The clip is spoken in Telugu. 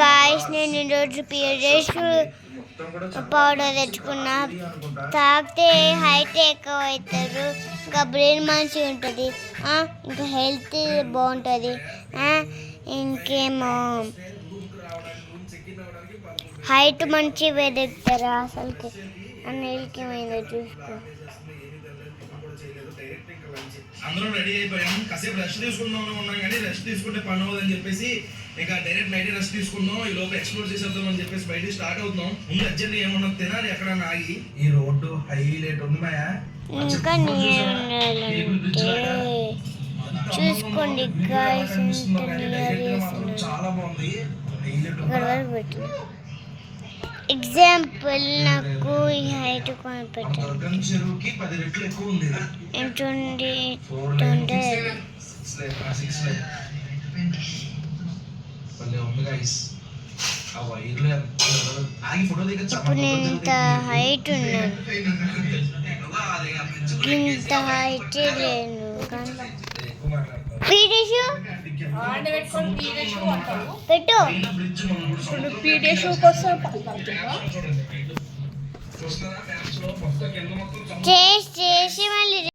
గాయస్, నేను ఈరోజు పీరియడ్స్ పౌడర్ తెచ్చుకున్నా. తాగితే హైట్ ఎక్కువ అవుతారు, ఇంకా బ్రెయిన్ మంచిగా ఉంటుంది, ఇంకా హెల్త్ బాగుంటుంది. ఇంకేమో హైట్ మంచి వెతుకుతారా అసలుకి అన్నిటికి ఏమైందో చూసుకో. అందరం రెడీ అయిపోయాం. కాసేపు రెస్ట్ తీసుకుందాం ఉన్నాం, కానీ రెస్ట్ తీసుకుంటే పని అవ్వదని చెప్పేసి ఇంకా డైరెక్ట్ నైట్ రెస్ట్ తీసుకుందాం, ఈ లోపు ఎక్స్ప్లోర్ చేసేద్దాం అని చెప్పేసి బయట స్టార్ట్ అవుతున్నాం. ముందు అర్జెంట్ ఏమన్నా తినాలి, ఎక్కడ ఆగి. ఈ రోడ్డు హైలైట్ ఉంది మాయా, ఇంకా చూసుకోండి గాయ్స్, చాలా బాగుంది. ఎగ్జాంపుల్ నాకు ఈ హైట్ కొనిపెట్టాను. చెరువుకి 10 రెట్లు ఎక్కువ ఉంది. ఇప్పుడు నేను ఇంత హైట్ ఉన్నాను, ఇంత హైట్ లేను. పెట్టు చేసి మళ్ళీ